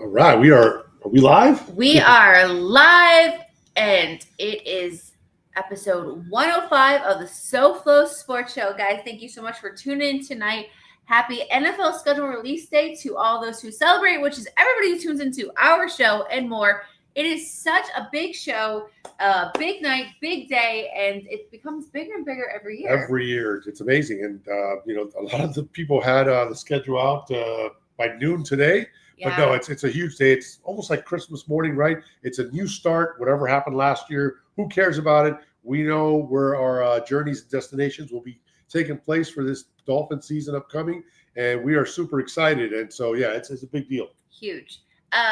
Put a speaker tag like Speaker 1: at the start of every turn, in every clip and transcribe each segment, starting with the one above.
Speaker 1: All right, are we live?
Speaker 2: We are live, and it is episode 105 of the SoFLo Sports Show. Guys, thank you so much for tuning in tonight. Happy NFL schedule release day to all those who celebrate, which is everybody who tunes into our show and more. It is such a big show, big night, big day, and it becomes bigger and bigger every year.
Speaker 1: Every year. It's amazing. And, a lot of the people had the schedule out by noon today.
Speaker 2: Yeah.
Speaker 1: But no, it's a huge day. It's almost like Christmas morning, right? It's a new start. Whatever happened last year, who cares about it? We know where our journeys and destinations will be taking place for this Dolphin season upcoming, and we are super excited. And so, yeah, it's a big deal.
Speaker 2: Huge.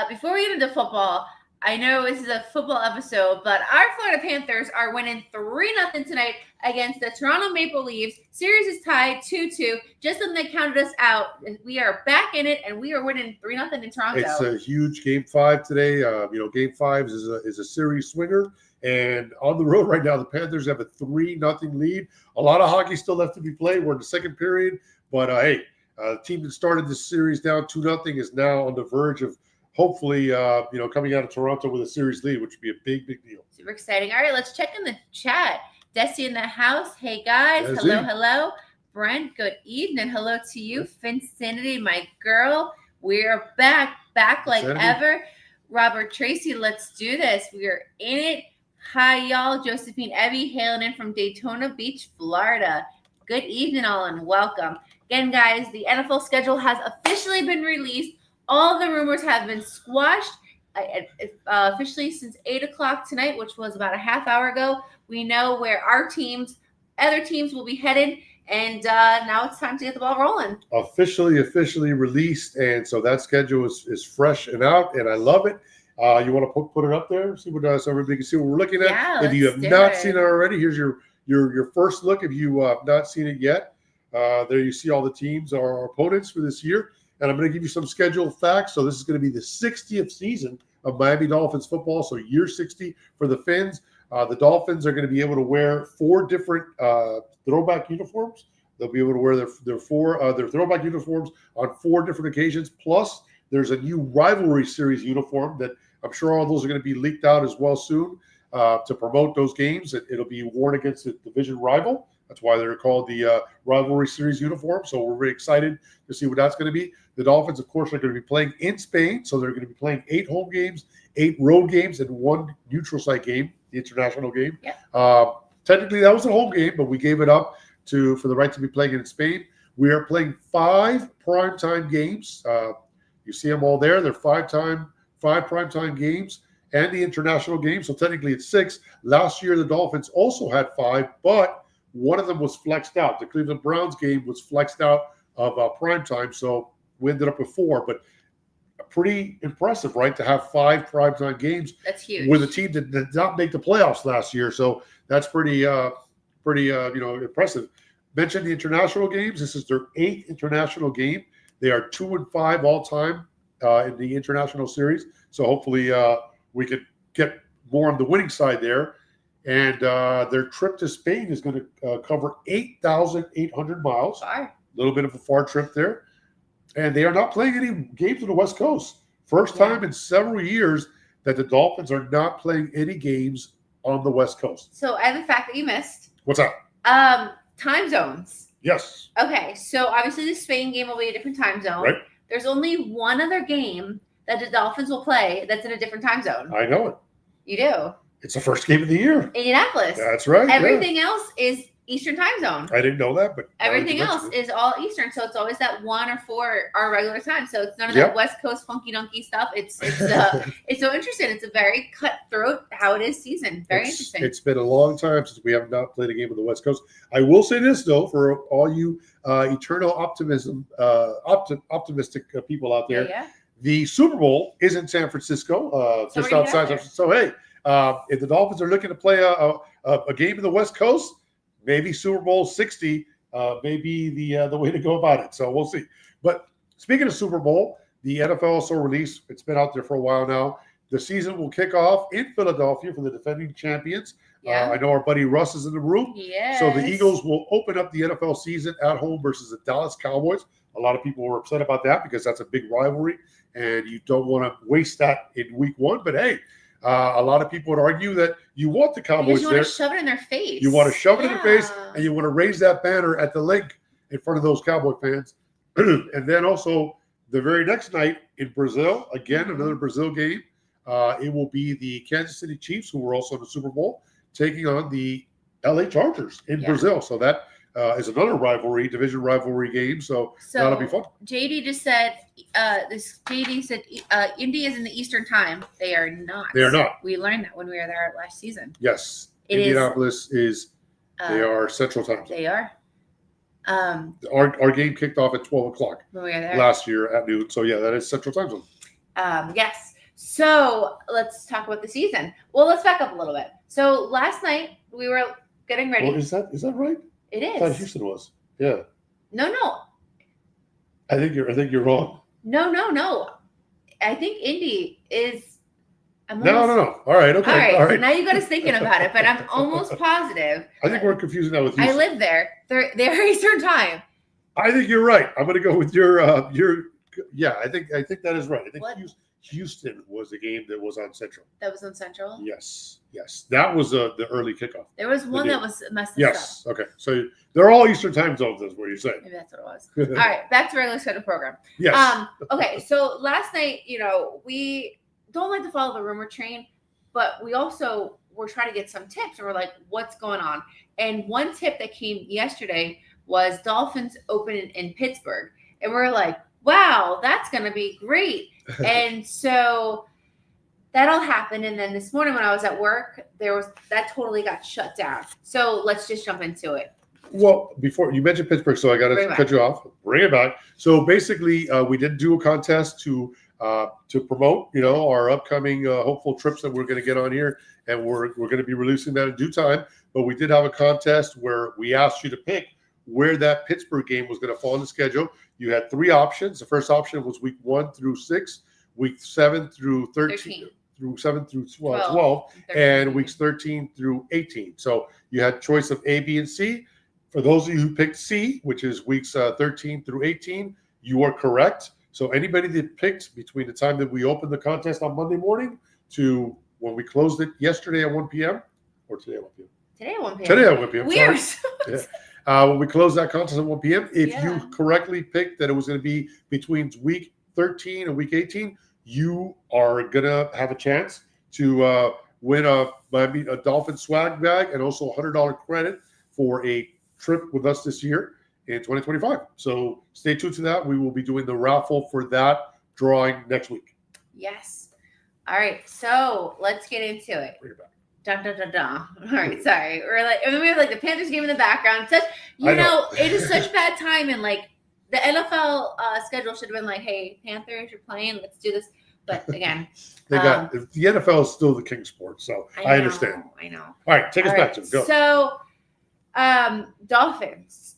Speaker 2: Before we get into football, I know this is a football episode, but our Florida Panthers are winning 3-0 tonight against the Toronto Maple Leafs. Series is tied 2-2. Just when they counted us out, we are back in it, and we are winning 3-0 in Toronto.
Speaker 1: It's a huge Game 5 today. Game 5 is a series swinger. And on the road right now, the Panthers have a 3-0 lead. A lot of hockey still left to be played. We're in the second period. But, the team that started this series down 2-0 is now on the verge of hopefully, coming out of Toronto with a series lead, which would be a big, big deal.
Speaker 2: Super exciting. All right, let's check in the chat. Desi in the house. Hey, guys.
Speaker 1: Desi.
Speaker 2: Hello. Brent, good evening. Hello to you. Finsanity, my girl. We're back like
Speaker 1: Finsanity.
Speaker 2: ever. Robert Tracy, let's do this. We are in it. Hi, y'all. Josephine Evie, hailing in from Daytona Beach, Florida. Good evening, all, and welcome. Again, guys, the NFL schedule has officially been released. All the rumors have been squashed officially since 8 o'clock tonight, which was about a half hour ago. We know where our other teams will be headed, and now it's time to get the ball rolling.
Speaker 1: Officially released, and so that schedule is fresh and out, and I love it. You want to put it up there, see what so everybody can see what we're looking at.
Speaker 2: Yeah,
Speaker 1: if you have not seen it already, here's your first look. If you have not seen it yet, there you see all the teams, our opponents for this year. And I'm going to give you some schedule facts. So this is going to be the 60th season of Miami Dolphins football. So year 60 for the Fins. The Dolphins are going to be able to wear 4 different throwback uniforms. They'll be able to wear their throwback uniforms on 4 different occasions. Plus, there's a new rivalry series uniform that I'm sure all those are going to be leaked out as well soon to promote those games. It'll be worn against a division rival. That's why they're called the rivalry series uniform. So we're very excited to see what that's going to be. The Dolphins, of course, are going to be playing in Spain. So they're going to be playing 8 home games, 8 road games, and 1 neutral site game, the international game.
Speaker 2: Yeah.
Speaker 1: Technically, that was a home game, but we gave it up for the right to be playing in Spain. We are playing 5 primetime games. You see them all there. They're 5 primetime games and the international game. So technically, it's 6. Last year, the Dolphins also had 5, but one of them was flexed out. The Cleveland Browns game was flexed out of prime time, so we ended up with 4. But pretty impressive, right, to have 5 primetime games.
Speaker 2: That's huge.
Speaker 1: With a team that did not make the playoffs last year. So that's pretty impressive. Mentioned the international games. This is their 8th international game. They are 2-5 all time in the international series. So hopefully we could get more on the winning side there. And their trip to Spain is going to cover 8,800 miles.
Speaker 2: Far.
Speaker 1: A little bit of a far trip there. And they are not playing any games on the West Coast. First time in several years that the Dolphins are not playing any games on the West Coast.
Speaker 2: So I have a fact that you missed.
Speaker 1: What's that?
Speaker 2: Time zones.
Speaker 1: Yes.
Speaker 2: Okay, so obviously the Spain game will be a different time zone.
Speaker 1: Right.
Speaker 2: There's only one other game that the Dolphins will play that's in a different time zone.
Speaker 1: I know it.
Speaker 2: You do.
Speaker 1: It's the first game of the year.
Speaker 2: Indianapolis.
Speaker 1: That's right.
Speaker 2: Everything else is Eastern time zone.
Speaker 1: I didn't know that, but
Speaker 2: everything else is all Eastern. So it's always that 1 or 4 our regular time. So it's none of that West Coast funky donkey stuff. It's it's so interesting. It's a very cutthroat how it is season. Very interesting.
Speaker 1: It's been a long time since we have not played a game on the West Coast. I will say this though, for all you eternal optimistic people out there, the Super Bowl is in San Francisco, just outside San Francisco. So hey, if the Dolphins are looking to play a game in the West Coast, maybe Super Bowl 60 may be the way to go about it. So we'll see. But speaking of Super Bowl, the NFL also released, it's been out there for a while now, the season will kick off in Philadelphia for the defending champions.
Speaker 2: Yeah.
Speaker 1: I know our buddy Russ is in the room.
Speaker 2: Yes.
Speaker 1: So the Eagles will open up the NFL season at home versus the Dallas Cowboys. A lot of people were upset about that because that's a big rivalry. and you don't want to waste that in week one. But hey, a lot of people would argue that you want the Cowboys
Speaker 2: because you want to shove it in their face.
Speaker 1: You want to shove it in their face, and you want to raise that banner at the link in front of those Cowboy fans. And then also the very next night in Brazil, again, another Brazil game. It will be the Kansas City Chiefs, who were also in the Super Bowl, taking on the LA Chargers in Brazil. So that is another division rivalry game. So that'll be fun.
Speaker 2: JD just said, JD said Indy is in the Eastern time. They are not.
Speaker 1: They are not.
Speaker 2: We learned that when we were there last season.
Speaker 1: Yes. Indianapolis is they are Central time.
Speaker 2: They are.
Speaker 1: Our game kicked off at 12 o'clock
Speaker 2: when we were there
Speaker 1: last year at noon. So yeah, that is Central time zone.
Speaker 2: Yes. So let's talk about the season. Well, let's back up a little bit. So last night we were getting ready.
Speaker 1: Well, is that right?
Speaker 2: It is.
Speaker 1: I thought Houston was. Yeah.
Speaker 2: No.
Speaker 1: I think you're wrong.
Speaker 2: No. I think Indy is.
Speaker 1: No. All right. Okay.
Speaker 2: All right. Now you got us thinking about it, but I'm almost positive.
Speaker 1: I think we're confusing that with Houston.
Speaker 2: I live there. They're Eastern time.
Speaker 1: I think you're right. I'm going to go with your. Yeah, I think that is right. I think Houston was the game that was on Central.
Speaker 2: That was on Central?
Speaker 1: Yes. That was the early kickoff.
Speaker 2: There was one that was messed up.
Speaker 1: Yes. Okay. So they're all Eastern time zones, is what you're saying.
Speaker 2: Maybe that's what it was. All right. Back to regular schedule program.
Speaker 1: Yes.
Speaker 2: Okay. So last night, we don't like to follow the rumor train, but we also were trying to get some tips, and we're like, what's going on? And one tip that came yesterday was Dolphins open in Pittsburgh. And we're like, wow, that's going to be great. And so that all happened. And then this morning when I was at work, that totally got shut down. So let's just jump into it.
Speaker 1: Well, before you mentioned Pittsburgh, so I got to cut you off. Bring it back. So basically, we did do a contest to promote, our upcoming hopeful trips that we're going to get on here, and we're going to be releasing that in due time. But we did have a contest where we asked you to pick where that Pittsburgh game was going to fall in the schedule. You had three options. The first option was week 1 through 6, week 7 through 13. Through 7 through 12 and weeks 13 through 18. So you had choice of A, B, and C. For those of you who picked C, which is weeks 13 through 18, you are correct. So anybody that picked between the time that we opened the contest on Monday morning to when we closed it yesterday at 1 p.m. or today at 1 p.m. Today at 1 p.m.
Speaker 2: Weird.
Speaker 1: When we closed that contest at 1 p.m., if you correctly picked that it was going to be between week 13 and week 18, you are going to have a chance to win a Dolphin swag bag and also a $100 credit for a trip with us this year in 2025. So stay tuned to that. We will be doing the raffle for that drawing next week.
Speaker 2: Yes. All right. So let's get into it.
Speaker 1: Bring it back.
Speaker 2: Dun, dun, dun, dun. All right, sorry. And then we have the Panthers game in the background. It is such bad time, and the NFL schedule should have been hey, Panthers, you're playing, let's do this. But again,
Speaker 1: the NFL is still the king sport, so I understand.
Speaker 2: I know.
Speaker 1: All right, take us back to go.
Speaker 2: So, Dolphins.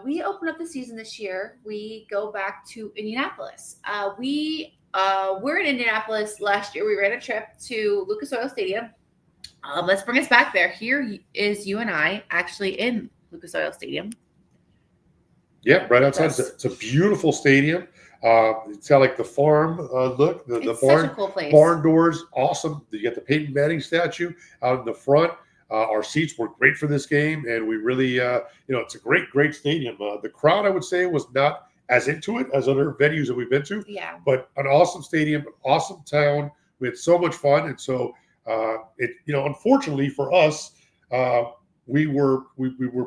Speaker 2: We open up the season this year. We go back to Indianapolis. We were in Indianapolis last year. We ran a trip to Lucas Oil Stadium. Let's bring us back there. Here is you and I actually in Lucas Oil Stadium.
Speaker 1: Yeah, right outside. It's a beautiful stadium. It's got the farm look. The barn,
Speaker 2: such a cool place.
Speaker 1: Barn doors, awesome. You got the Peyton Manning statue out in the front. Our seats were great for this game, and we really, it's a great stadium. The crowd, I would say, was not as into it as other venues that we've been to.
Speaker 2: Yeah. But
Speaker 1: an awesome stadium, an awesome town. We had so much fun, and so. Unfortunately for us, we were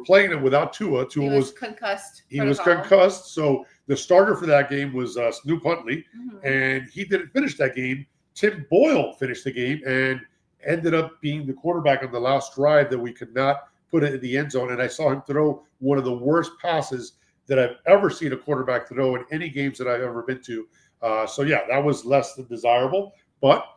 Speaker 1: playing it without Tua. Tua was
Speaker 2: concussed.
Speaker 1: He was concussed. So the starter for that game was Snoop Huntley, and he didn't finish that game. Tim Boyle finished the game and ended up being the quarterback on the last drive that we could not put it in the end zone. And I saw him throw one of the worst passes that I've ever seen a quarterback throw in any games that I've ever been to. That was less than desirable, but.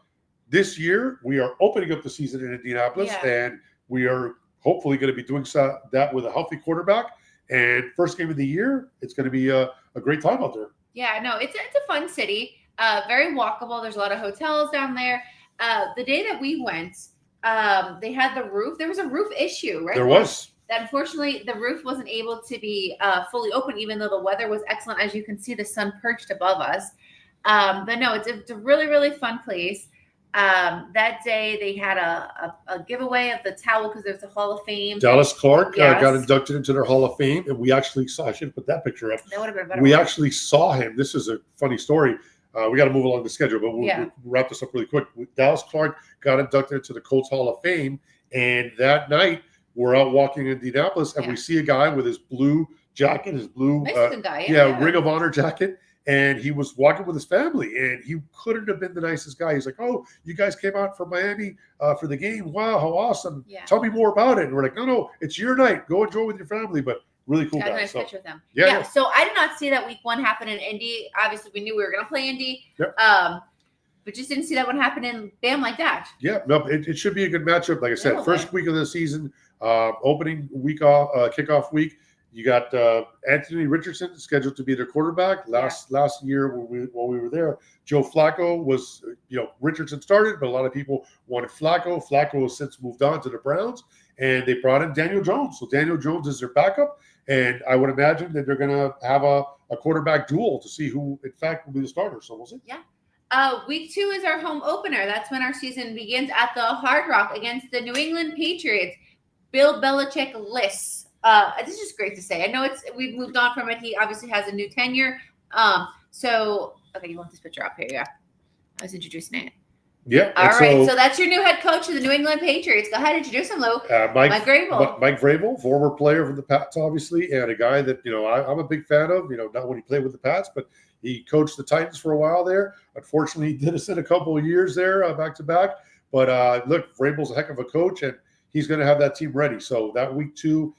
Speaker 1: This year, we are opening up the season in Indianapolis, and we are hopefully going to be doing that with a healthy quarterback. And first game of the year, it's going to be a great time out there.
Speaker 2: Yeah, no, it's a fun city, very walkable. There's a lot of hotels down there. The day that we went, they had the roof. There was a roof issue, right?
Speaker 1: There was.
Speaker 2: Unfortunately, the roof wasn't able to be fully open, even though the weather was excellent. As you can see, the sun perched above us. But no, it's a really, really fun place. That day they had a giveaway of the towel because there's a Hall of Fame.
Speaker 1: Dallas Clark
Speaker 2: Yes.
Speaker 1: got inducted into their Hall of Fame, and we actually saw. I should have put that picture up.
Speaker 2: That would have been better.
Speaker 1: We actually saw him. This is a funny story. We got to move along the schedule, but we'll wrap this up really quick. Dallas Clark got inducted into the Colts Hall of Fame, and that night we're out walking in Indianapolis, and we see a guy with his blue jacket, his blue
Speaker 2: Mexican guy,
Speaker 1: Ring of Honor jacket, and he was walking with his family, and he couldn't have been the nicest guy. He's like, "Oh, you guys came out from Miami for the game. Wow, how awesome!
Speaker 2: Yeah.
Speaker 1: Tell me more about it." And we're like, "No, it's your night. Go enjoy with your family." But really cool guy.
Speaker 2: Nice picture with them.
Speaker 1: Yeah.
Speaker 2: So I did not see that week 1 happen in Indy. Obviously, we knew we were going to play Indy.
Speaker 1: Yep.
Speaker 2: But just didn't see that one happen in Bam like that.
Speaker 1: Yeah, no, it should be a good matchup. Like I said, first week of the season, opening week off, kickoff week. You got Anthony Richardson scheduled to be their quarterback. Last year when we were there, Joe Flacco was, Richardson started, but a lot of people wanted Flacco. Flacco has since moved on to the Browns, and they brought in Daniel Jones. So Daniel Jones is their backup, and I would imagine that they're going to have a quarterback duel to see who, in fact, will be the starter. So we'll see.
Speaker 2: Yeah. Week 2 is our home opener. That's when our season begins at the Hard Rock against the New England Patriots. Bill Belichick lists. This is great to say. I know we've moved on from it. He obviously has a new tenure. Okay, you want this picture up here? Yeah, I was introducing it.
Speaker 1: Yeah.
Speaker 2: All right. So that's your new head coach of the New England Patriots. Go ahead, introduce him, Lou. Mike Vrabel.
Speaker 1: Mike Vrabel, former player for the Pats, obviously, and a guy that I'm a big fan of. Not when he played with the Pats, but he coached the Titans for a while there. Unfortunately, he did us in a couple of years there, back to back. But look, Vrabel's a heck of a coach, and he's going to have that team ready. So that week 2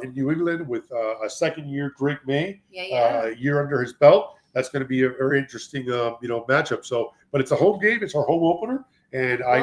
Speaker 1: in New England with a second-year Drake May, a year under his belt. That's going to be a very interesting, matchup. So, but it's a home game. It's our home opener, and I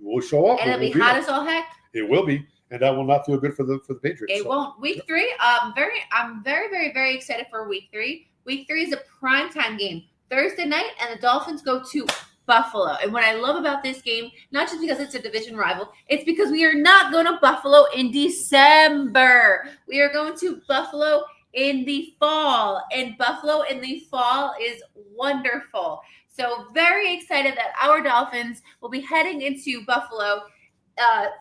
Speaker 1: will show up.
Speaker 2: And it'll be hot as all heck.
Speaker 1: It will be, and that will not feel good for the Patriots.
Speaker 2: It won't. Week 3. I'm very, very, very excited for week 3. Week 3 is a primetime game, Thursday night, and the Dolphins go to Buffalo. And what I love about this game, not just because it's a division rival, it's because we are not going to Buffalo in December. We are going to Buffalo in the fall. And Buffalo in the fall is wonderful. So very excited that our Dolphins will be heading into Buffalo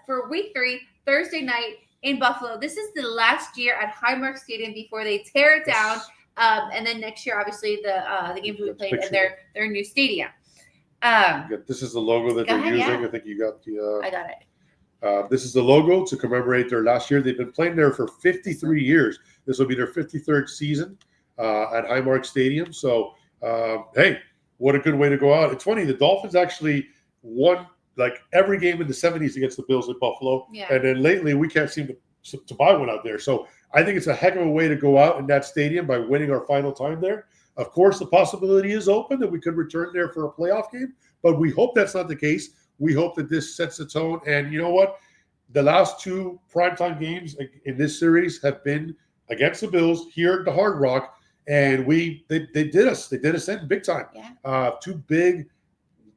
Speaker 2: for week 3, Thursday night in Buffalo. This is the last year at Highmark Stadium before they tear it down. And then next year, obviously, the games will be played in their new stadium.
Speaker 1: This is the logo that they're using. Yeah. I think you got the.
Speaker 2: I got it.
Speaker 1: This is the logo to commemorate their last year. They've been playing there for 53 years. This will be their 53rd season at Highmark Stadium. So, hey, what a good way to go out. It's funny. The Dolphins actually won like every game in the 70s against the Bills at Buffalo.
Speaker 2: Yeah.
Speaker 1: And then lately, we can't seem to buy one out there. So I think it's a heck of a way to go out in that stadium by winning our final time there. Of course, the possibility is open that we could return there for a playoff game, but we hope that's not the case. We hope that this sets the tone. And you know what? The last 2 primetime games in this series have been against the Bills here at the Hard Rock, and they did us. They did us in big time.
Speaker 2: Yeah.
Speaker 1: 2 big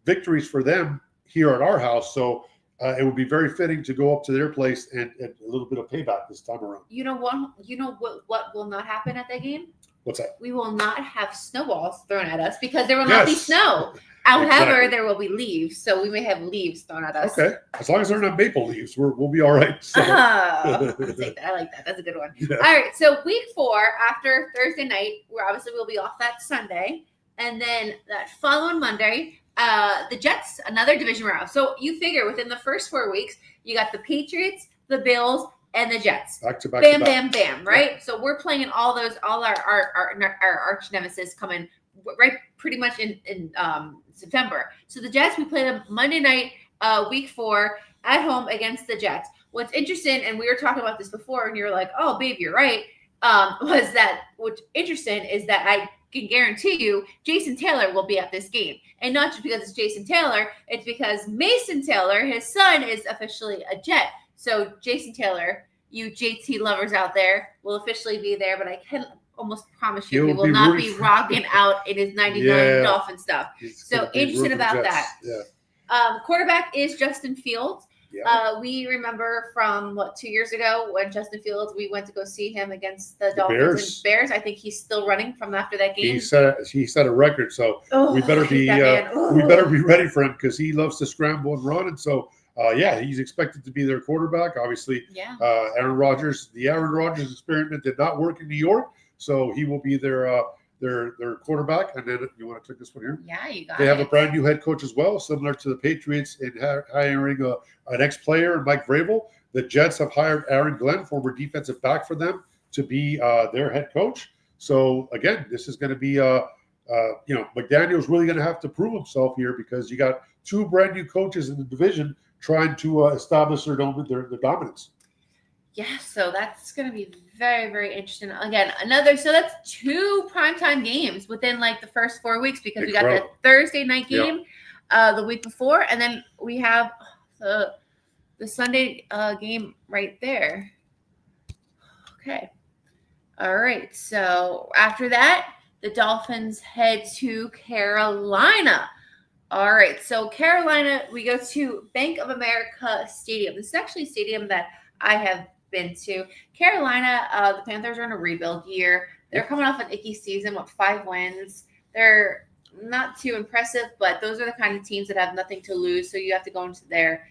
Speaker 1: victories for them here at our house. So it would be very fitting to go up to their place and a little bit of payback this time around.
Speaker 2: You know what will not happen at that game?
Speaker 1: What's that?
Speaker 2: We will not have snowballs thrown at us because there will not be snow. However, there will be leaves, so we may have leaves thrown at us.
Speaker 1: Okay, as long as they're not maple leaves, we'll be all right. So.
Speaker 2: I'll take that. I like that. That's a good one. Yeah. All right, so week 4 after Thursday night, we'll be off that Sunday, and then that following Monday, the Jets, another division round. So you figure within the first 4 weeks, you got the Patriots, the Bills, and the Jets.
Speaker 1: Back to back.
Speaker 2: Bam, bam, bam. Right. Yeah. So we're playing all our arch nemesis coming right pretty much in September. So the Jets, we play them Monday night, week 4 at home against the Jets. What's interesting, and we were talking about this before, and you're like, "Oh, babe, you're right." What's interesting is that I can guarantee you Jason Taylor will be at this game. And not just because it's Jason Taylor, it's because Mason Taylor, his son, is officially a Jet. So Jason Taylor, you JT lovers out there, will officially be there, but I can almost promise you he will not be rocking out in his 99 Dolphin stuff. So interesting about that.
Speaker 1: Yeah.
Speaker 2: Quarterback is Justin Fields.
Speaker 1: Yeah.
Speaker 2: We remember from 2 years ago when Justin Fields, we went to go see him against the Dolphins
Speaker 1: Bears.
Speaker 2: and Bears. I think he's still running from after that game.
Speaker 1: He set a record, so we better be ready for him because he loves to scramble and run, and so he's expected to be their quarterback. Obviously, Aaron Rodgers. The Aaron Rodgers experiment did not work in New York, so he will be their quarterback. And then you want to take this one here?
Speaker 2: Yeah, you got
Speaker 1: it. They have a brand new head coach as well, similar to the Patriots in hiring an ex-player, Mike Vrabel. The Jets have hired Aaron Glenn, former defensive back for them, to be their head coach. So again, this is going to be McDaniel's really going to have to prove himself here because you got two brand new coaches in the division trying to establish their dominance.
Speaker 2: Yeah, so that's going to be very, very interesting. Again, so that's 2 primetime games within the first 4 weeks because we got the Thursday night game the week before, and then we have the Sunday game right there. Okay. All right. So after that, the Dolphins head to Carolina. All right. So Carolina, we go to Bank of America Stadium. This is actually a stadium that I have been to. Carolina, the Panthers are in a rebuild year. They're coming off an icky season with 5 wins. They're not too impressive, but those are the kind of teams that have nothing to lose. So you have to go into there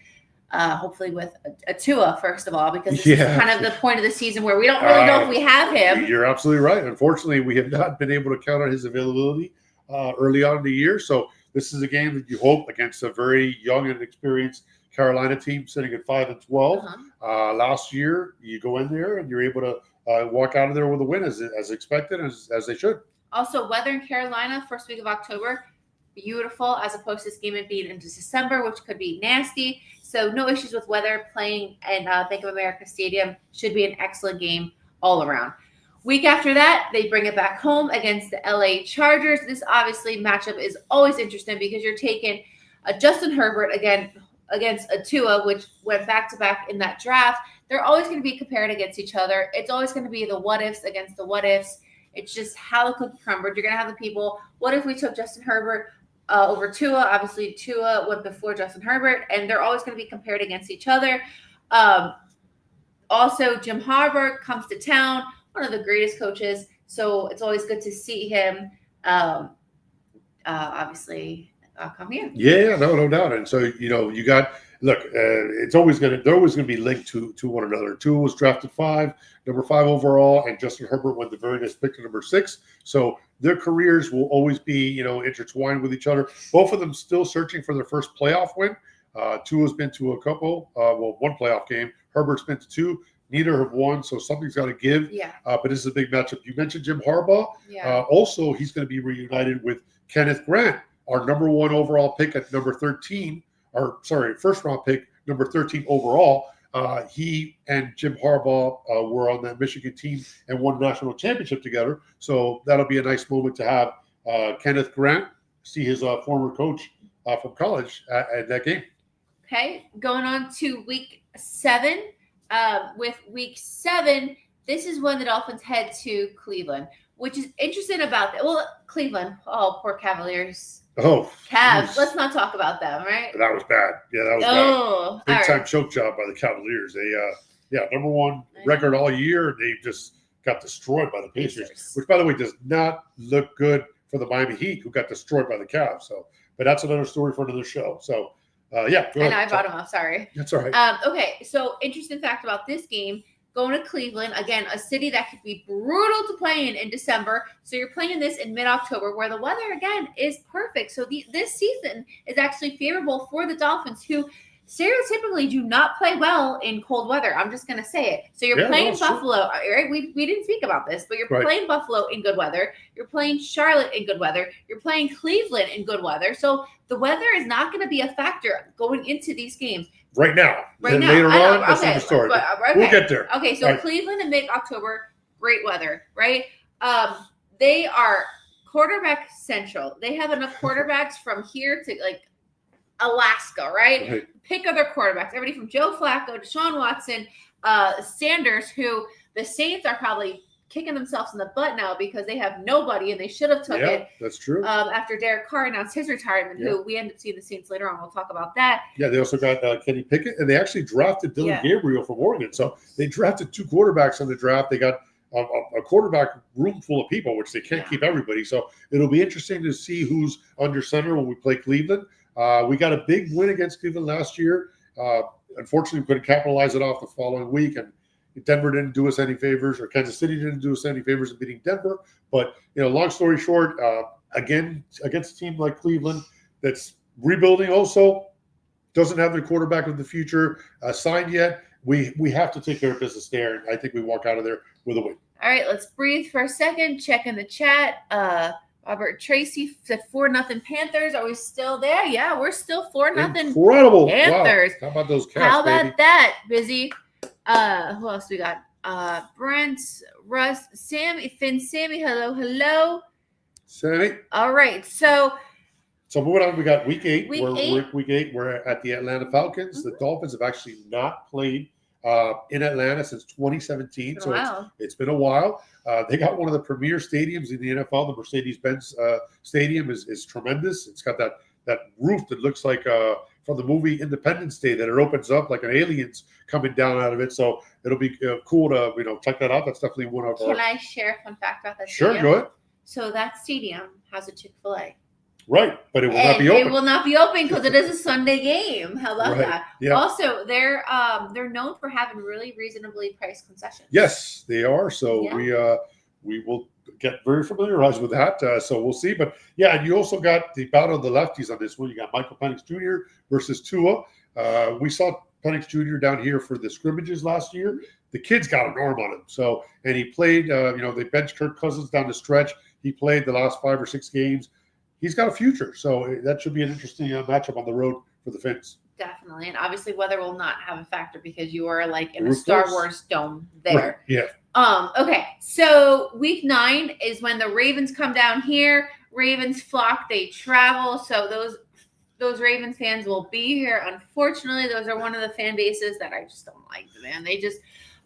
Speaker 2: hopefully with a Tua, first of all, because this is kind of the point of the season where we don't really know if we have him.
Speaker 1: You're absolutely right. Unfortunately, we have not been able to count on his availability early on in the year. So this is a game that you hope against a very young and experienced Carolina team sitting at 5-12. Last year, you go in there and you're able to walk out of there with a win as expected, as they should.
Speaker 2: Also, weather in Carolina, first week of October, beautiful, as opposed to this game being into December, which could be nasty. So no issues with weather. Playing in Bank of America Stadium should be an excellent game all around. Week after that, they bring it back home against the LA Chargers. This obviously matchup is always interesting because you're taking Justin Herbert again against a Tua, which went back-to-back in that draft. They're always going to be compared against each other. It's always going to be the what-ifs against the what-ifs. It's just how the cookie crumbled. You're going to have the people, what if we took Justin Herbert over Tua? Obviously, Tua went before Justin Herbert, and they're always going to be compared against each other. Also, Jim Harbaugh comes to town, one of the greatest coaches, so it's always good to see him, obviously, come here.
Speaker 1: Yeah, no doubt. And so, you got, look, they're always going to be linked to one another. Tua was drafted number 5 overall, and Justin Herbert went the very next pick to number 6. So their careers will always be, intertwined with each other. Both of them still searching for their first playoff win. Tua's been to a couple, one playoff game. Herbert's been to 2. Neither have won, so something's got to give.
Speaker 2: Yeah.
Speaker 1: But this is a big matchup. You mentioned Jim Harbaugh.
Speaker 2: Yeah.
Speaker 1: Also, he's going to be reunited with Kenneth Grant, our number 1 overall pick at number 13. First round pick, number 13 overall. He and Jim Harbaugh were on that Michigan team and won a national championship together. So that'll be a nice moment to have Kenneth Grant see his former coach from college at that game.
Speaker 2: Okay, going on to week 7. With week 7, this is when the Dolphins head to Cleveland, which is interesting about that. Well, Cleveland, poor Cavaliers.
Speaker 1: Oh,
Speaker 2: Cavs.
Speaker 1: geez.
Speaker 2: Let's not talk about them, right?
Speaker 1: That was bad. Yeah, that was bad. Big time choke job by the Cavaliers. They, number 1 record all year. They just got destroyed by the Pacers, which, by the way, does not look good for the Miami Heat, who got destroyed by the Cavs. So, but that's another story for another show. So, go ahead.
Speaker 2: And I brought them up. Sorry.
Speaker 1: That's all right.
Speaker 2: Okay, so interesting fact about this game. Going to Cleveland, again, a city that could be brutal to play in December. So you're playing this in mid-October where the weather, again, is perfect. So this season is actually favorable for the Dolphins, who stereotypically do not play well in cold weather. I'm just going to say it. So you're playing Buffalo, right? We didn't speak about this, but you're playing Buffalo in good weather. You're playing Charlotte in good weather. You're playing Cleveland in good weather. So the weather is not going to be a factor going into these games.
Speaker 1: Right now. Later on, that's another story. We'll get there.
Speaker 2: Okay, so Cleveland in mid-October, great weather, right? They are quarterback central. They have enough quarterbacks from here to Alaska, right? Pick other quarterbacks. Everybody from Joe Flacco, Deshaun Watson, Sanders, who the Saints are probably kicking themselves in the butt now because they have nobody and they should have took it.
Speaker 1: That's true.
Speaker 2: After Derek Carr announced his retirement, who we end up seeing the Saints later on. We'll talk about that.
Speaker 1: Yeah, they also got Kenny Pickett, and they actually drafted Dylan Gabriel from Oregon. So they drafted 2 quarterbacks in the draft. They got a quarterback room full of people, which they can't keep everybody. So it'll be interesting to see who's under center when we play Cleveland. We got a big win against Cleveland last year. Unfortunately, we couldn't capitalize it off the following week, and Denver didn't do us any favors, or Kansas City didn't do us any favors in beating Denver. But, long story short, again, against a team like Cleveland that's rebuilding also, doesn't have their quarterback of the future signed yet, we have to take care of business there. And I think we walk out of there with a win.
Speaker 2: All right, let's breathe for a second. Check in the chat. Robert Tracy said 4-0 Panthers. Are we still there? Yeah, we're still 4-0
Speaker 1: Incredible.
Speaker 2: Panthers.
Speaker 1: Wow. How about those Cats,
Speaker 2: How about
Speaker 1: baby?
Speaker 2: that, Busy? Who else we got? Brent, Russ, Sammy, Finn, Sammy. Hello.
Speaker 1: Sammy.
Speaker 2: All right, so
Speaker 1: moving on, we got week 8.
Speaker 2: Week
Speaker 1: Week 8, we're at the Atlanta Falcons. The Dolphins have actually not played in Atlanta since 2017. It's been a while. They got one of the premier stadiums in the NFL. The Mercedes-Benz Stadium is tremendous. It's got that roof that looks like from the movie Independence Day, that it opens up like an alien's coming down out of it. So it'll be cool to check that out. That's definitely one of our.
Speaker 2: Can I share a fun fact about that
Speaker 1: Sure,
Speaker 2: stadium?
Speaker 1: go ahead.
Speaker 2: So that stadium has a Chick-fil-A.
Speaker 1: Right, but it will not be open.
Speaker 2: It will not be open because it is a Sunday game. How about that?
Speaker 1: Yeah.
Speaker 2: Also, they're known for having really reasonably priced concessions.
Speaker 1: Yes, they are. So we will get very familiarized with that. So we'll see. But yeah, and you also got the battle of the lefties on this one. You got Michael Penix Jr. versus Tua. We saw Penix Jr. down here for the scrimmages last year. The kid's got an arm on him. So, and he played. They benched Kirk Cousins down the stretch. He played the last 5 or 6 games. He's got a future, so that should be an interesting matchup on the road for the Finns.
Speaker 2: Definitely, and obviously weather will not have a factor because you are like in a Star Wars dome there.
Speaker 1: Right. Yeah.
Speaker 2: Okay, so week 9 is when the Ravens come down here. Ravens flock, they travel, so those Ravens fans will be here. Unfortunately, those are one of the fan bases that I just don't like, man. They just,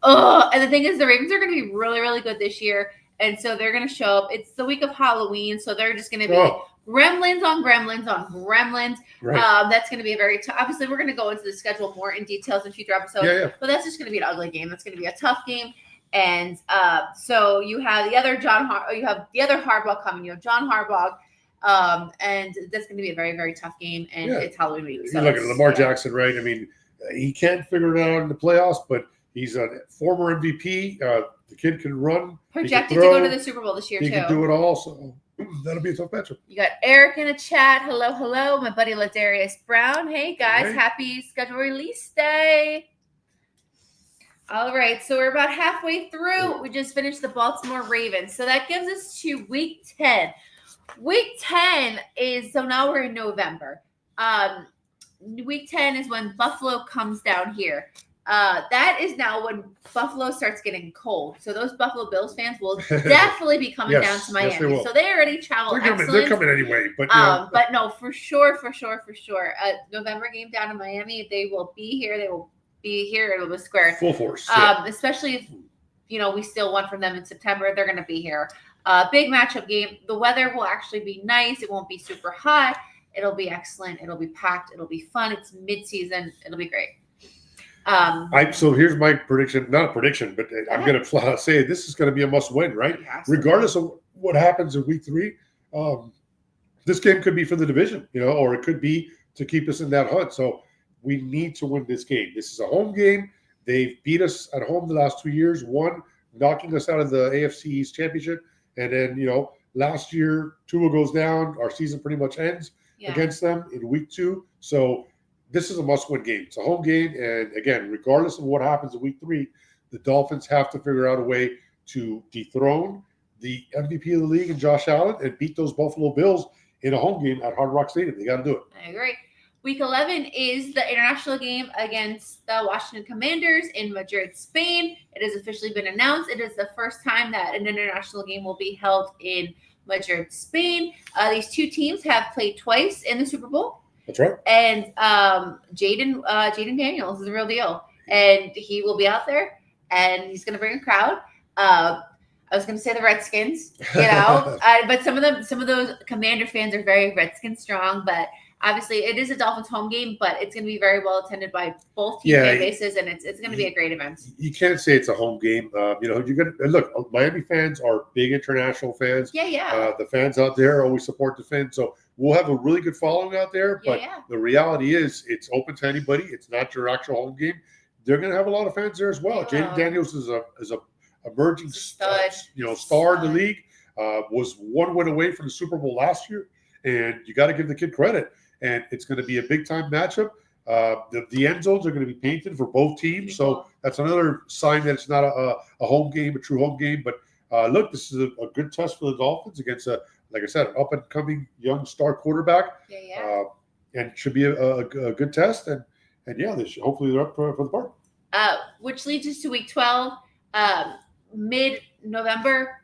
Speaker 2: and the thing is, the Ravens are going to be really, really good this year, and so they're going to show up. It's the week of Halloween, so they're just going to be gremlins on gremlins on gremlins.
Speaker 1: Right.
Speaker 2: That's going to be a very tough. Obviously, we're going to go into the schedule more in details in future episodes. But that's just going to be an ugly game. That's going to be a tough game. And so you have the other you have the other Harbaugh coming. You have John Harbaugh, and that's going to be a very, very tough game. And it's Halloween week.
Speaker 1: So look at Lamar Jackson, right? I mean, he can't figure it out in the playoffs, but he's a former MVP. The kid can run.
Speaker 2: Projected to go to the Super Bowl this year too.
Speaker 1: He can do it all. So that'll be a tough matchup.
Speaker 2: You got Eric in the chat. Hello. My buddy Ladarius Brown. Hey, guys. Happy schedule release day. All right. So we're about halfway through. We just finished the Baltimore Ravens. So that gives us to week 10. Week 10 is, so now we're in November. Week 10 is when Buffalo comes down here. That is now when Buffalo starts getting cold. So those Buffalo Bills fans will definitely be coming down to Miami. So they already travel.
Speaker 1: They're coming anyway. But
Speaker 2: but no, for sure. November game down in Miami, they will be here. They will be here. It'll be square.
Speaker 1: Full force.
Speaker 2: Especially if we still won from them in September. They're going to be here. Big matchup game. The weather will actually be nice. It won't be super hot. It'll be excellent. It'll be packed. It'll be fun. It's mid-season. It'll be great.
Speaker 1: So here's my prediction, not a prediction, but I'm going to say this is going to be a must-win, right? Regardless of what happens in week 3, this game could be for the division, or it could be to keep us in that hunt. So we need to win this game. This is a home game. They've beat us at home the last 2 years, one knocking us out of the AFC East Championship, and then last year Tua goes down. Our season pretty much ends against them in week 2. So this is a must-win game. It's a home game, and again, regardless of what happens in week 3, the Dolphins have to figure out a way to dethrone the MVP of the league and Josh Allen and beat those Buffalo Bills in a home game at Hard Rock Stadium. They got to do it.
Speaker 2: I agree. Week 11 is the international game against the Washington Commanders in Madrid, Spain. It has officially been announced. It is the first time that an international game will be held in Madrid, Spain. These two teams have played twice in the Super Bowl.
Speaker 1: That's right.
Speaker 2: And Jaden Daniels is the real deal. And he will be out there, and he's going to bring a crowd. I'm I was going to say the Redskins, but some of those Commander fans are very Redskins strong, but obviously it is a Dolphins home game, but it's going to be very well attended by both team fan bases, and it's going to be a great event.
Speaker 1: You can't say it's a home game. You're going to look. Miami fans are big international fans.
Speaker 2: Yeah.
Speaker 1: The fans out there always support the Fins, so we'll have a really good following out there. But the reality is, it's open to anybody. It's not your actual home game. They're going to have a lot of fans there as well. Jaden Daniels is a emerging star in the league. Was one win away from the Super Bowl last year, and you got to give the kid credit. And it's going to be a big time matchup. The end zones are going to be painted for both teams, so that's another sign that it's not a home game, a true home game. But look, this is a good test for the Dolphins against like I said, an up and coming young star quarterback. And it should be a good test. And hopefully they're up for the part.
Speaker 2: Which leads us to week 12. Mid-November,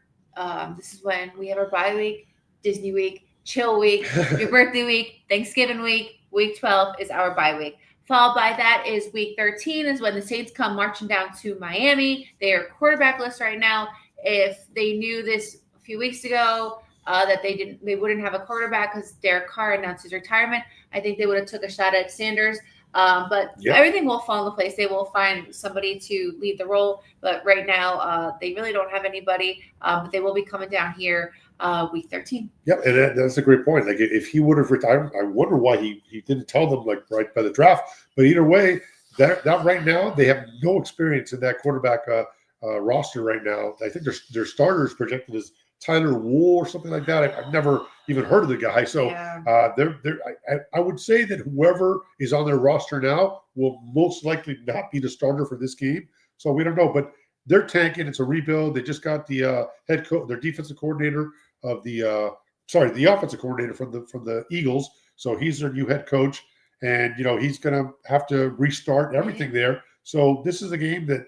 Speaker 2: this is when we have our bye week, Disney week, chill week, your birthday week, Thanksgiving week. Week 12 is our bye week. Followed by that is week 13 is when the Saints come marching down to Miami. They are quarterbackless right now. If they knew this a few weeks ago that they wouldn't have a quarterback because Derek Carr announced his retirement, I think they would have took a shot at Sanders. But everything will fall into place. They will find somebody to lead the role. But right now, they really don't have anybody. But they will be coming down here week 13.
Speaker 1: Yeah, and that's a great point. Like, if he would have retired, I wonder why he didn't tell them, like, right by the draft. But either way, that right now, they have no experience in that quarterback roster right now. I think their starters projected as Tyler Wool or something like that. I've never even heard of the guy. So I would say that whoever is on their roster now will most likely not be the starter for this game. So we don't know, but they're tanking. It's a rebuild. They just got the head coach, their defensive coordinator of the offensive coordinator from the Eagles. So he's their new head coach, and he's going to have to restart everything there. So this is a game that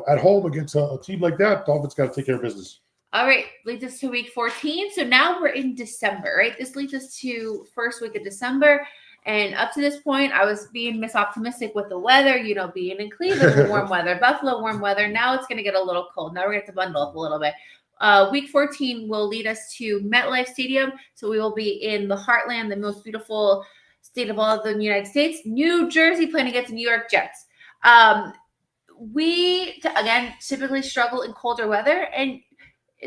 Speaker 1: at home against a team like that, Dolphins got to take care of business.
Speaker 2: All right, leads us to week 14. So now we're in December, right? This leads us to first week of December. And up to this point, I was being misoptimistic with the weather, being in Cleveland, warm weather, Buffalo, warm weather. Now it's going to get a little cold. Now we're going to have to bundle up a little bit. Week 14 will lead us to MetLife Stadium. So we will be in the heartland, the most beautiful state of all of the United States, New Jersey, playing against the New York Jets. We, again, typically struggle in colder weather. And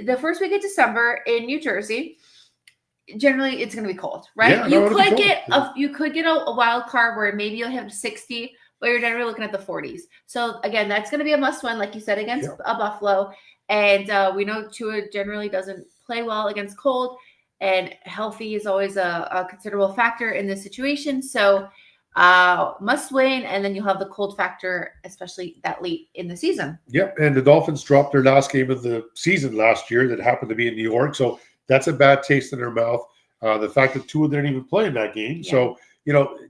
Speaker 2: the first week of December in New Jersey, generally it's going to be cold, right?
Speaker 1: Yeah,
Speaker 2: you could get a wild card where maybe you'll have 60, but you're generally looking at the 40s. So again, that's going to be a must win, like you said, against a Buffalo. And we know Tua generally doesn't play well against cold, and healthy is always a considerable factor in this situation. So must win, and then you'll have the cold factor, especially that late in the season.
Speaker 1: Yep, and the Dolphins dropped their last game of the season last year that happened to be in New York, so that's a bad taste in their mouth. The fact that Tua didn't even play in that game. Yeah. So,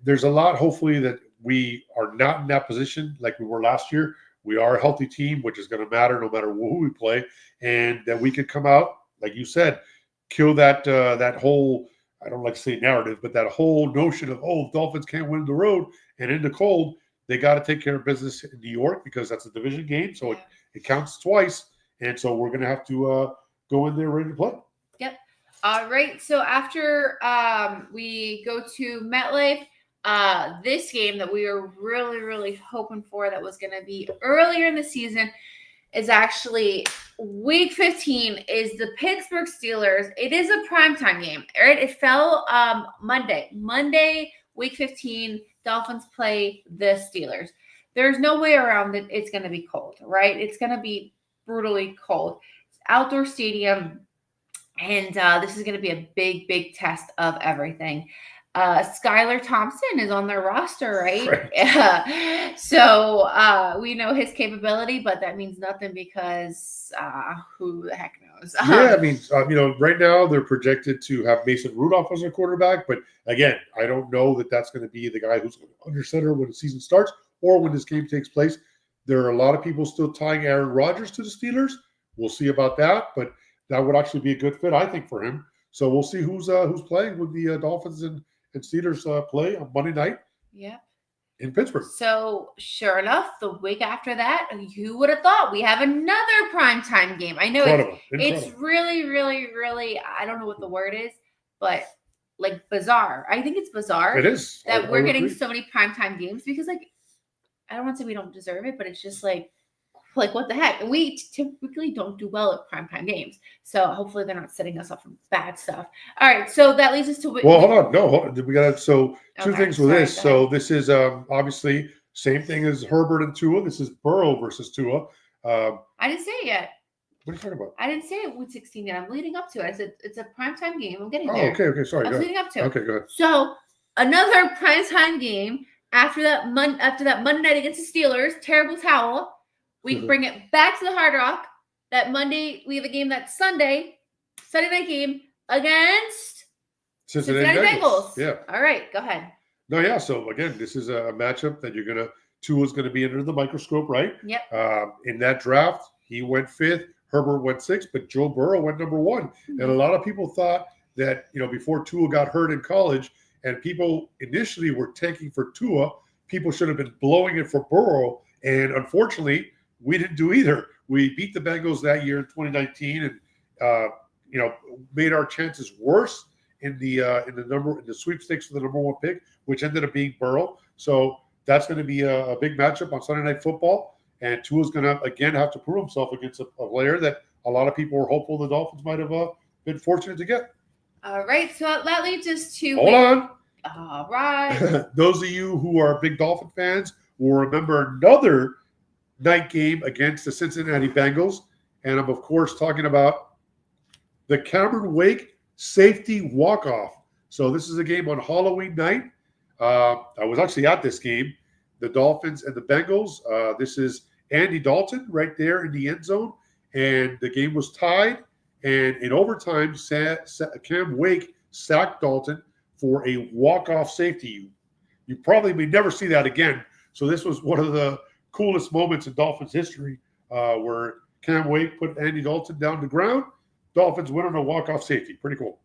Speaker 1: there's a lot, hopefully, that we are not in that position like we were last year. We are a healthy team, which is going to matter no matter who we play, and that we could come out, like you said, kill that whole, I don't like to say narrative, but that whole notion of, Dolphins can't win the road, and in the cold, they got to take care of business in New York because that's a division game, so it counts twice, and so we're going to have to go in there ready to play.
Speaker 2: Yep. All right, so after we go to MetLife, this game that we were really, really hoping for that was going to be earlier in the season is actually week 15 is the Pittsburgh Steelers. It is a primetime game, right? It fell Monday, week 15, Dolphins play the Steelers. There's no way around it. It's going to be cold, right? It's going to be brutally cold. It's outdoor stadium, and this is going to be a big, big test of everything. Skylar Thompson is on their roster, right? So we know his capability, but that means nothing because who the heck knows?
Speaker 1: Yeah, I mean, right now they're projected to have Mason Rudolph as their quarterback, but again, I don't know that that's going to be the guy who's under center when the season starts or when this game takes place. There are a lot of people still tying Aaron Rodgers to the Steelers. We'll see about that, but that would actually be a good fit, I think, for him. So we'll see who's playing with the Dolphins and Steelers play on Monday night.
Speaker 2: Yeah.
Speaker 1: in Pittsburgh.
Speaker 2: So sure enough, the week after that, who would have thought we have another primetime game? I know it's really, really, really, I don't know what the word is, but like bizarre. I think it's bizarre.
Speaker 1: It is.
Speaker 2: That we're getting so many primetime games because like, I don't want to say we don't deserve it, but it's just like what the heck? And we typically don't do well at primetime games. So hopefully they're not setting us up for bad stuff. All right. So that leads us to...
Speaker 1: Well, hold on. No, we got to... So two things with this. So this is obviously same thing as Herbert and Tua. This is Burrow versus Tua.
Speaker 2: I didn't say it yet.
Speaker 1: What are you talking about?
Speaker 2: I didn't say it with 16 yet. I'm leading up to it. I said it's a primetime game. I'm getting there.
Speaker 1: Okay. Sorry.
Speaker 2: I'm leading up to it.
Speaker 1: Okay, go ahead.
Speaker 2: So another primetime game after that Monday night against the Steelers. Terrible towel. We bring it back to the Hard Rock. That Monday, we have a game that Sunday night game against Cincinnati Bengals.
Speaker 1: Yeah.
Speaker 2: All right, go ahead.
Speaker 1: No, yeah. So again, this is a matchup that Tua's going to be under the microscope, right?
Speaker 2: Yep.
Speaker 1: In that draft, he went 5th, Herbert went 6th, but Joe Burrow went number 1. Mm-hmm. And a lot of people thought that, before Tua got hurt in college, and people initially were tanking for Tua, people should have been blowing it for Burrow. And unfortunately, we didn't do either. We beat the Bengals that year in 2019, and made our chances worse in the sweepstakes for the number 1 pick, which ended up being Burrow. So that's going to be a big matchup on Sunday Night Football, and Tua's going to again have to prove himself against a player that a lot of people were hopeful the Dolphins might have been fortunate to get.
Speaker 2: All right, so that leads us to
Speaker 1: hold on.
Speaker 2: All right.
Speaker 1: Those of you who are big Dolphin fans will remember another night game against the Cincinnati Bengals, and I'm of course talking about the Cameron Wake safety walk-off. So this is a game on Halloween night. I was actually at this game, the Dolphins and the Bengals. This is Andy Dalton right there in the end zone, and the game was tied, and in overtime, Cam Wake sacked Dalton for a walk-off safety. You probably may never see that again. So this was one of the coolest moments in Dolphins history, where Cam Wake put Andy Dalton down to ground. Dolphins win on a walk-off safety. Pretty cool.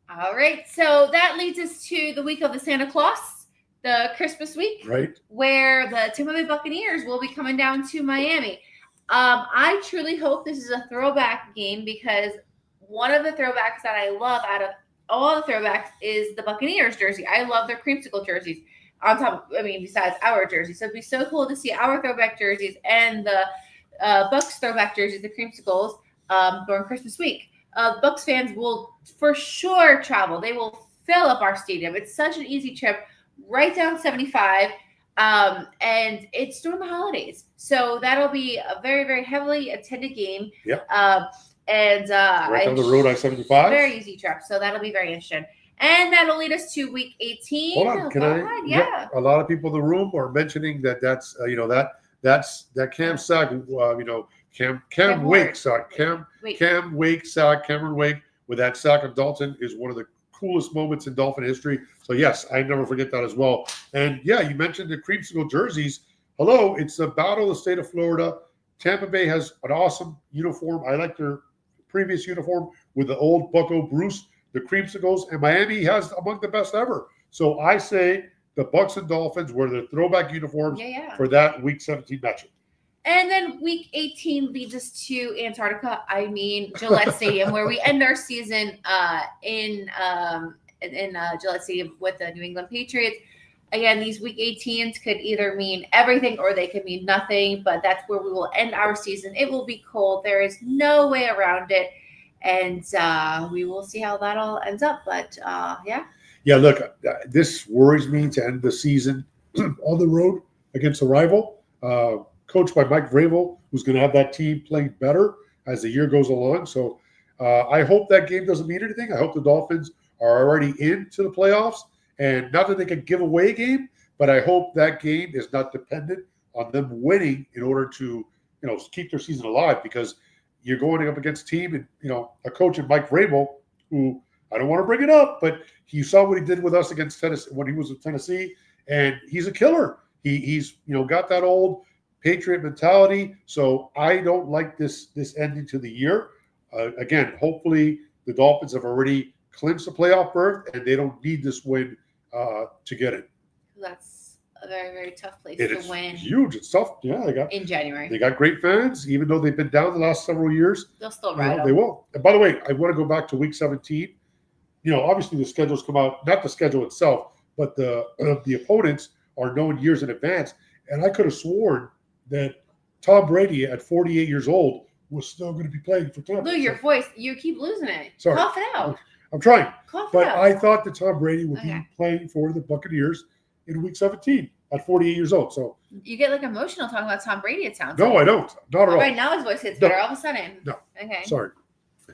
Speaker 2: All right. So that leads us to the week of the Santa Claus, the Christmas week,
Speaker 1: right,
Speaker 2: where the Tampa Bay Buccaneers will be coming down to Miami. I truly hope this is a throwback game, because one of the throwbacks that I love out of all the throwbacks is the Buccaneers jersey. I love their creamsicle jerseys. Besides our jerseys. So it'd be so cool to see our throwback jerseys and the Bucs throwback jerseys, the creamsicles, during Christmas week. Bucs fans will for sure travel. They will fill up our stadium. It's such an easy trip, right down 75, and it's during the holidays. So that'll be a very, very heavily attended game.
Speaker 1: Yep.
Speaker 2: Right
Speaker 1: down the road, I-75.
Speaker 2: Very easy trip. So that'll be very interesting. And that'll lead us to week 18.
Speaker 1: Hold on, Yeah. A lot of people in the room are mentioning that's that Cam sack. Cam Wake sack. Cam Wake sack. Cameron Wake with that sack of Dalton is one of the coolest moments in Dolphin history. So yes, I never forget that as well. And yeah, you mentioned the creamsicle jerseys. Hello, it's the battle of the state of Florida. Tampa Bay has an awesome uniform. I like their previous uniform with the old Bucco Bruce, the creamsicles, and Miami has among the best ever. So I say the Bucs and Dolphins wear their throwback uniforms for that Week 17 matchup.
Speaker 2: And then Week 18 leads us to Antarctica. Gillette Stadium, where we end our season in Gillette Stadium with the New England Patriots. Again, these Week 18s could either mean everything or they could mean nothing, but that's where we will end our season. It will be cold. There is no way around it. And we will see how that all ends up. But, yeah.
Speaker 1: Yeah, look, this worries me to end the season on the road against a rival, coached by Mike Vrabel, who's going to have that team playing better as the year goes along. So I hope that game doesn't mean anything. I hope the Dolphins are already into the playoffs. And not that they can give away a game, but I hope that game is not dependent on them winning in order to, keep their season alive, because you're going up against a team and, a coach in Mike Vrabel, who I don't want to bring it up, but you saw what he did with us against Tennessee when he was with Tennessee, and he's a killer. He's got that old Patriot mentality. So I don't like this ending to the year. Again, hopefully the Dolphins have already clinched the playoff berth and they don't need this win to get it.
Speaker 2: That's a very, very tough place
Speaker 1: It
Speaker 2: to
Speaker 1: is
Speaker 2: win
Speaker 1: huge. It's tough. Yeah,
Speaker 2: in January.
Speaker 1: they got great fans, even though they've been down the last several years.
Speaker 2: They'll still
Speaker 1: You
Speaker 2: ride
Speaker 1: know,
Speaker 2: them.
Speaker 1: they will. And by the way, I want to go back to week 17. You know, obviously the schedules come out, not the schedule itself, but the opponents are known years in advance. And I could have sworn that Tom Brady at 48 years old was still going to be playing for Tampa.
Speaker 2: Lou, your voice, you keep losing it.
Speaker 1: Sorry.
Speaker 2: Cough it out.
Speaker 1: I'm trying.
Speaker 2: Cough
Speaker 1: But
Speaker 2: it out.
Speaker 1: I thought that Tom Brady would be
Speaker 2: Okay.
Speaker 1: playing for the Buccaneers in week 17 at 48 years old. So
Speaker 2: You get like emotional talking about Tom Brady, it sounds
Speaker 1: no,
Speaker 2: like.
Speaker 1: I don't. Not at all.
Speaker 2: Right now his voice gets
Speaker 1: No.
Speaker 2: better all of a sudden.
Speaker 1: No.
Speaker 2: Okay.
Speaker 1: Sorry.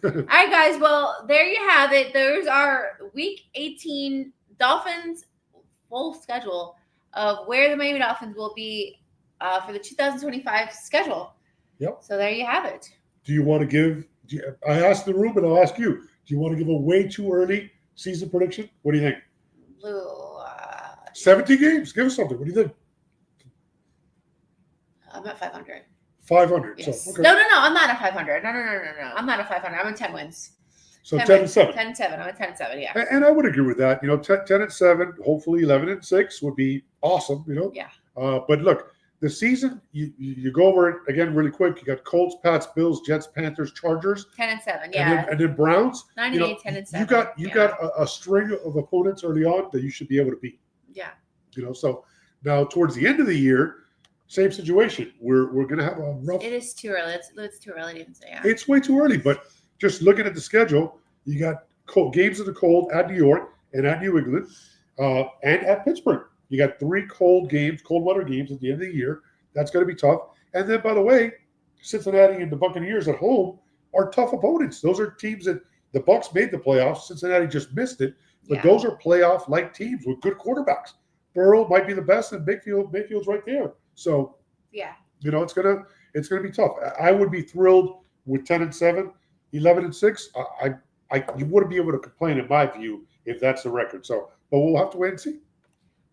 Speaker 2: All right, guys. Well, there you have it. Those are week 18 Dolphins full schedule of where the Miami Dolphins will be for the 2025 schedule.
Speaker 1: Yep.
Speaker 2: So there you have it.
Speaker 1: Do you want to give? I asked the room, and I'll ask you. Do you want to give a way too early season prediction? What do you think?
Speaker 2: Lou,
Speaker 1: 70 games. Give us something. What do you think?
Speaker 2: I'm at 500.
Speaker 1: 500.
Speaker 2: Yes.
Speaker 1: So, okay.
Speaker 2: No. I'm not at 500. No. I'm not at 500. I'm at 10 wins.
Speaker 1: So 10 and 7.
Speaker 2: 10 and 7. I'm at 10 and 7. Yeah.
Speaker 1: And I would agree with that. You know, 10 and 7, hopefully 11 and 6 would be awesome. You know.
Speaker 2: Yeah.
Speaker 1: But look, the season you go over it again really quick. You got Colts, Pats, Bills, Jets, Panthers, Chargers.
Speaker 2: 10 and 7. Yeah.
Speaker 1: And then Browns.
Speaker 2: 9
Speaker 1: You
Speaker 2: and
Speaker 1: know,
Speaker 2: 8, 10 and 7.
Speaker 1: You got a string of opponents early on that you should be able to beat.
Speaker 2: Yeah.
Speaker 1: You know, so now towards the end of the year, same situation. We're going to have a rough.
Speaker 2: It is too early. It's too early to even say. Yeah.
Speaker 1: It's way too early, but just looking at the schedule, you got games in the cold at New York and at New England and at Pittsburgh. You got 3 cold weather games at the end of the year. That's going to be tough. And then, by the way, Cincinnati and the Buccaneers at home are tough opponents. Those are teams that the Bucs made the playoffs. Cincinnati just missed it. But those are playoff-like teams with good quarterbacks. Burrow might be the best, and Mayfield's right there. So,
Speaker 2: Yeah.
Speaker 1: you know, it's gonna be tough. I would be thrilled with 10 and 7, 11 and 6. You wouldn't be able to complain, in my view, if that's the record. So, but we'll have to wait and see.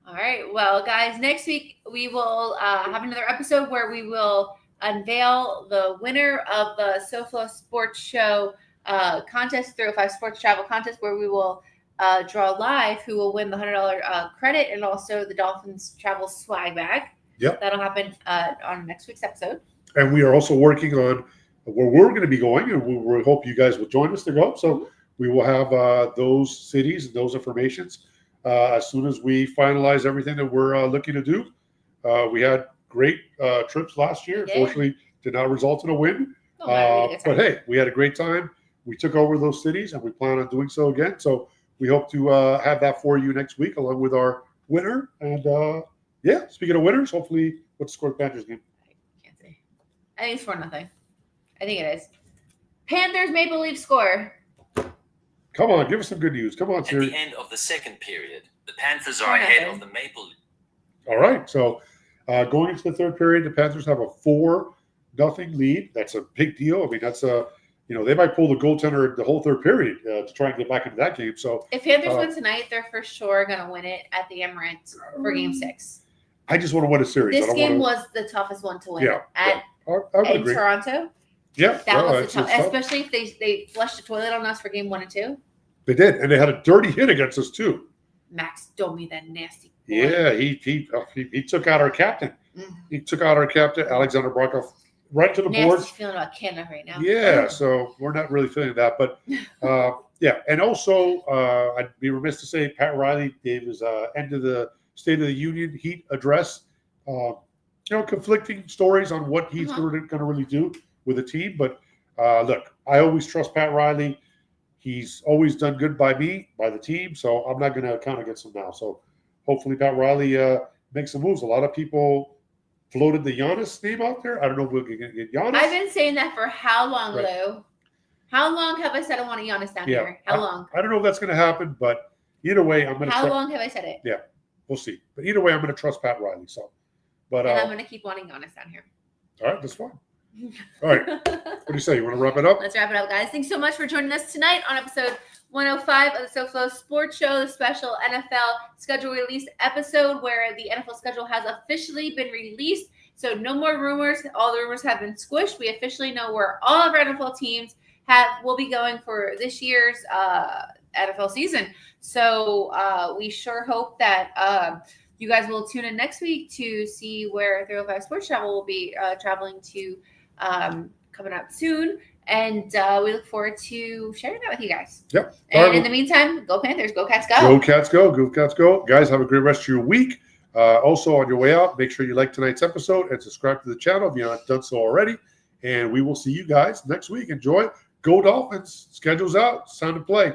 Speaker 2: All right. Well, guys, next week we will have another episode where we will unveil the winner of the SoFLo Sports Show contest, 305 Sports Travel Contest, where we will draw live who will win the $100 credit and also the Dolphins travel swag bag.
Speaker 1: Yep.
Speaker 2: That'll happen on next week's episode.
Speaker 1: And we are also working on where we're going to be going, and we hope you guys will join us to go. So we will have those cities and those informations as soon as we finalize everything that we're looking to do. We had great trips last year. Unfortunately, did not result in a win. But hey, we had a great time. We took over those cities, and we plan on doing so again. So we hope to have that for you next week, along with our winner. And yeah, speaking of winners, hopefully, what's the score of the Panthers game?
Speaker 2: I can't say. I think it's 4-0. I think it is. Panthers Maple Leaf score.
Speaker 1: Come on, give us some good news. Come on, Siri.
Speaker 3: At the end of the second period, the Panthers are ahead of the Maple Leaf.
Speaker 1: All right. So going into the third period, the Panthers have a 4-0 lead. That's a big deal. I mean, that's they might pull the goaltender the whole third period to try and get back into that game. So
Speaker 2: if Panthers win tonight, they're for sure going to win it at the Emirates for Game 6.
Speaker 1: I just want to win a series.
Speaker 2: This game was the toughest one to win.
Speaker 1: Yeah.
Speaker 2: I would agree. Toronto.
Speaker 1: Yeah.
Speaker 2: That was the tough, especially if they flushed the toilet on us for Game 1 and 2.
Speaker 1: They did, and they had a dirty hit against us too.
Speaker 2: Max Domi, that nasty boy.
Speaker 1: Yeah, he took out our captain. Mm-hmm. He took out our captain, Alexander Barkov, right to the boards.
Speaker 2: Feeling about Canada right now.
Speaker 1: Yeah, so we're not really feeling that, but yeah, and also I'd be remiss to say Pat Riley gave his end of the State of the Union Heat address. Conflicting stories on what he's going to really do with the team, but look, I always trust Pat Riley. He's always done good by me, by the team, so I'm not going to count against him now. So hopefully Pat Riley makes some moves. A lot of people floated the Giannis name out there. I don't know if we'll get Giannis.
Speaker 2: I've been saying that for how long, Lou? How long have I said I want a Giannis down here? How long?
Speaker 1: I don't know if that's going to happen, but either way, I'm going to.
Speaker 2: How long have I said it?
Speaker 1: Yeah, we'll see. But either way, I'm going to trust Pat Riley. So, but
Speaker 2: and I'm going to keep wanting Giannis down here.
Speaker 1: All right, that's fine. All right. What do you say? You want to wrap it up?
Speaker 2: Let's wrap it up, guys. Thanks so much for joining us tonight on episode 105 of the SoFLo Sports Show, the special NFL schedule release episode where the NFL schedule has officially been released. So no more rumors. All the rumors have been squished. We officially know where all of our NFL teams will be going for this year's NFL season. So we sure hope that You guys will tune in next week to see where SoFLo Sports Show will be traveling to coming up soon. And we look forward to sharing that with you guys.
Speaker 1: Yep.
Speaker 2: And in the meantime, go Panthers, go Cats, go.
Speaker 1: Go Cats, go. Go Cats, go. Guys, have a great rest of your week. Also, on your way out, make sure you like tonight's episode and subscribe to the channel if you're not done so already. And we will see you guys next week. Enjoy. Go Dolphins. Schedule's out. It's time to play.